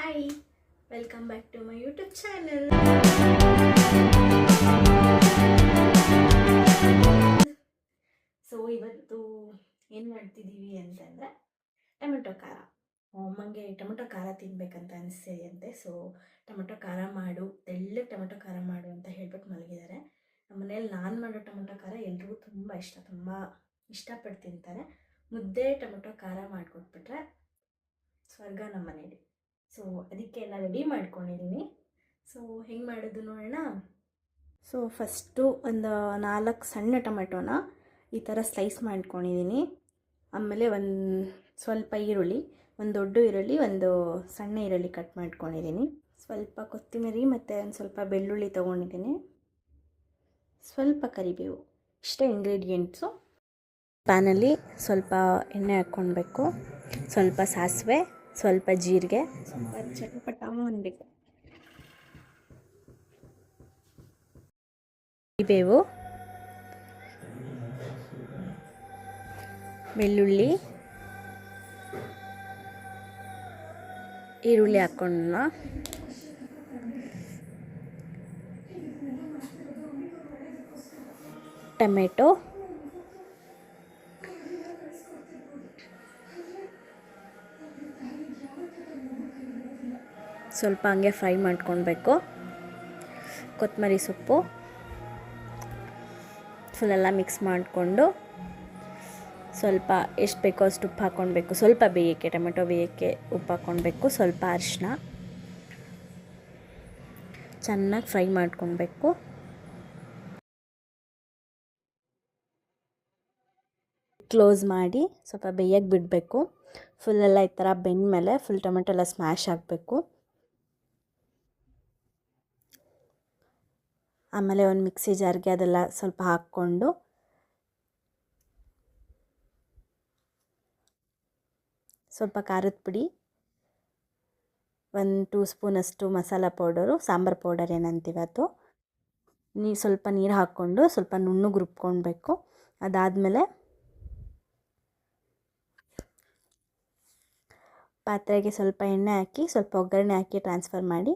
Hi, welcome back to my YouTube channel. So ಇವತ್ತು ಏನು ಮಾಡ್ತಿದ್ದೀವಿ ಅಂತಂದರೆ ಟೊಮೆಟೊ ಖಾರ. ಅಮ್ಮಂಗೆ ಟೊಮೆಟೊ ಖಾರ ತಿನ್ಬೇಕಂತ ಅನಿಸ್ತಿದೆ ಅಂತೆ. ಸೊ ಟೊಮೆಟೊ ಖಾರ ಮಾಡು, ತೆಳ್ಳಗೆ ಟೊಮೆಟೊ ಖಾರ ಮಾಡು ಅಂತ ಹೇಳ್ಬಿಟ್ಟು ಮಲಗಿದ್ದಾರೆ. ನಮ್ಮ ಮನೇಲಿ ನಾನು ಮಾಡೋ ಟೊಮೆಟೊ ಖಾರ ಎಲ್ರಿಗೂ ತುಂಬ ಇಷ್ಟ, ತುಂಬ ಇಷ್ಟಪಟ್ಟು ತಿಂತಾರೆ. ಮುದ್ದೆ ಟೊಮೆಟೊ ಖಾರ ಮಾಡಿಕೊಟ್ಬಿಟ್ರೆ ಸ್ವರ್ಗ ನಮ್ಮ ಮನೇಲಿ. ಸೊ ಅದಕ್ಕೆ ಎಲ್ಲ ರೆಡಿ ಮಾಡ್ಕೊಂಡಿದ್ದೀನಿ. ಸೊ ಹೆಂಗೆ ಮಾಡೋದು ನೋಡೋಣ. ಸೊ ಫಸ್ಟು ಒಂದು 4 ಸಣ್ಣ ಟೊಮೆಟೊನ ಈ ಥರ ಸ್ಲೈಸ್ ಮಾಡ್ಕೊಂಡಿದ್ದೀನಿ. ಆಮೇಲೆ ಒಂದು ಸ್ವಲ್ಪ ಈರುಳ್ಳಿ, ಒಂದು ದೊಡ್ಡ ಈರುಳ್ಳಿ, ಒಂದು ಸಣ್ಣ ಈರುಳ್ಳಿ ಕಟ್ ಮಾಡ್ಕೊಂಡಿದ್ದೀನಿ. ಸ್ವಲ್ಪ ಕೊತ್ತಂಬರಿ ಮತ್ತು ಒಂದು ಸ್ವಲ್ಪ ಬೆಳ್ಳುಳ್ಳಿ ತೊಗೊಂಡಿದ್ದೀನಿ. ಸ್ವಲ್ಪ ಕರಿಬೇವು. ಇಷ್ಟೇ ಇಂಗ್ರೀಡಿಯೆಂಟ್ಸು. ಪ್ಯಾನಲ್ಲಿ ಸ್ವಲ್ಪ ಎಣ್ಣೆ ಹಾಕ್ಕೊಳ್ಬೇಕು, ಸ್ವಲ್ಪ ಸಾಸಿವೆ, ಸ್ವಲ್ಪ ಜೀರಿಗೆ, ಸ್ವಲ್ಪ ಚಟಪಟ ಅನ್ನಬೇಕು. ಕರಿಬೇವು, ಬೆಳ್ಳುಳ್ಳಿ, ಈರುಳ್ಳಿ ಹಾಕ್ಕೊಳ್ಳೋಣ. ಟೊಮೆಟೊ, ಸ್ವಲ್ಪ ಹಂಗೆ ಫ್ರೈ ಮಾಡ್ಕೊಳ್ಬೇಕು. ಕೊತ್ತಂಬರಿ ಸೊಪ್ಪು ಫುಲ್ಲೆಲ್ಲ ಮಿಕ್ಸ್ ಮಾಡಿಕೊಂಡು ಸ್ವಲ್ಪ ಎಷ್ಟು ಬೇಕೋ ಅಷ್ಟು ಉಪ್ಪು ಹಾಕ್ಕೊಳ್ಬೇಕು. ಸ್ವಲ್ಪ ಬೇಯೋಕ್ಕೆ, ಟೊಮೆಟೊ ಬೇಯೋಕ್ಕೆ ಉಪ್ಪು ಹಾಕ್ಕೊಳ್ಬೇಕು. ಸ್ವಲ್ಪ ಅರಿಶಿನ, ಚೆನ್ನಾಗಿ ಫ್ರೈ ಮಾಡ್ಕೊಳ್ಬೇಕು. ಕ್ಲೋಸ್ ಮಾಡಿ ಸ್ವಲ್ಪ ಬೇಯಕ್ಕೆ ಬಿಡಬೇಕು. ಫುಲ್ಲೆಲ್ಲ ಈ ಥರ ಬೆಂದಮೇಲೆ ಫುಲ್ ಟೊಮೆಟೊ ಎಲ್ಲ ಸ್ಮ್ಯಾಶ್ ಆಗಬೇಕು. ಆಮೇಲೆ ಒಂದು ಮಿಕ್ಸಿ ಜಾರ್ಗೆ ಅದೆಲ್ಲ ಸ್ವಲ್ಪ ಹಾಕ್ಕೊಂಡು ಸ್ವಲ್ಪ ಖಾರದ ಪುಡಿ, 1 2 ಸ್ಪೂನಷ್ಟು ಮಸಾಲ ಪೌಡರು, ಸಾಂಬಾರು ಪೌಡರ್ ಏನಂತೀವಿ ಅದು, ಸ್ವಲ್ಪ ನೀರು ಹಾಕ್ಕೊಂಡು ಸ್ವಲ್ಪ ನುಣ್ಣಗೆ ರುಬ್ಕೊಳ್ಬೇಕು. ಅದಾದಮೇಲೆ ಪಾತ್ರೆಗೆ ಸ್ವಲ್ಪ ಎಣ್ಣೆ ಹಾಕಿ ಸ್ವಲ್ಪ ಒಗ್ಗರಣೆ ಹಾಕಿ ಟ್ರಾನ್ಸ್ಫರ್ ಮಾಡಿ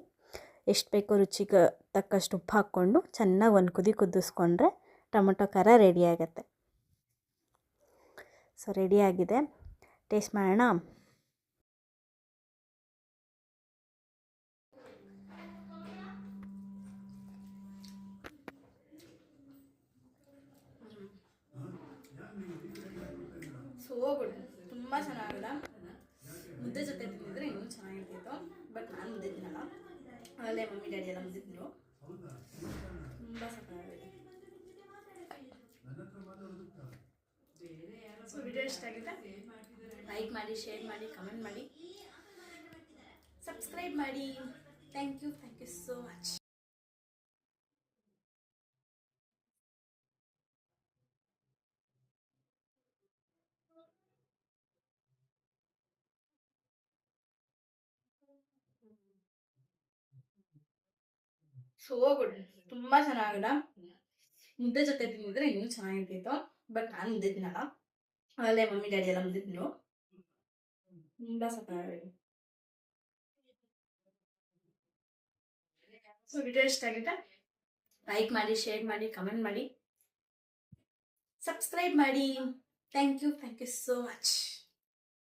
ಎಷ್ಟು ಬೇಕೋ ರುಚಿಗೆ ತಕ್ಕಷ್ಟು ಉಪ್ಪು ಹಾಕ್ಕೊಂಡು ಚೆನ್ನಾಗಿ ಒಂದು ಕುದಿ ಕುದಿಸ್ಕೊಂಡ್ರೆ ಟೊಮೆಟೊ ಖಾರ ರೆಡಿ ಆಗುತ್ತೆ. ಸೊ ರೆಡಿಯಾಗಿದೆ, ಟೇಸ್ಟ್ ಮಾಡೋಣ. ಸೊ ಗುಡ್, ತುಂಬ ಚೆನ್ನಾಗಿದೆ. ಮುದ್ದೆ ಜೊತೆ ತಿಂದಿದ್ರೆ ಇನ್ನೂ ಚೆನ್ನಾಗಿರ್ತಿತ್ತು. ಬಟ್ ನಾನು ಮುದ್ದೆ ತಿನ್ನಲ್ಲ, ಅಲ್ಲೇ ಮಮ್ಮಿ ಡ್ಯಾಡಿ ಎಲ್ಲ ಮುದ್ದೆ ತಿಂದರು. ತುಂಬ ಚೆನ್ನಾಗಿದೆ. ಸೊ ವಿಡಿಯೋ ಇಷ್ಟ ಆಗಿದೆ, ಲೈಕ್ ಮಾಡಿ, ಶೇರ್ ಮಾಡಿ, ಕಮೆಂಟ್ ಮಾಡಿ, ಸಬ್ಸ್ಕ್ರೈಬ್ ಮಾಡಿ. Thank you so much. So good, ತುಂಬ ಚೆನ್ನಾಗಿದೆ. ಮುದ್ದೆ ಜೊತೆ ತಿಂದಿದ್ರೆ ಇನ್ನೂ ಚೆನ್ನಾಗಿರ್ತಿತ್ತು. ಬಟ್ ನಾನು ಮುದ್ದೆ ತಿನ್ನಲ್ಲ, ಅಲ್ಲೇ ಮಮ್ಮಿ ಡ್ಯಾಡಿ ಎಲ್ಲ ಮುದ್ದೆ ತಿಂದರು. ತುಂಬ ಚೆನ್ನಾಗಿದೆ. ಸೊ ವಿಡಿಯೋ ಇಷ್ಟ ಆಗಿದೆ, ಲೈಕ್ ಮಾಡಿ, ಶೇರ್ ಮಾಡಿ, ಕಮೆಂಟ್ ಮಾಡಿ, ಸಬ್ಸ್ಕ್ರೈಬ್ ಮಾಡಿ. Thank you so much.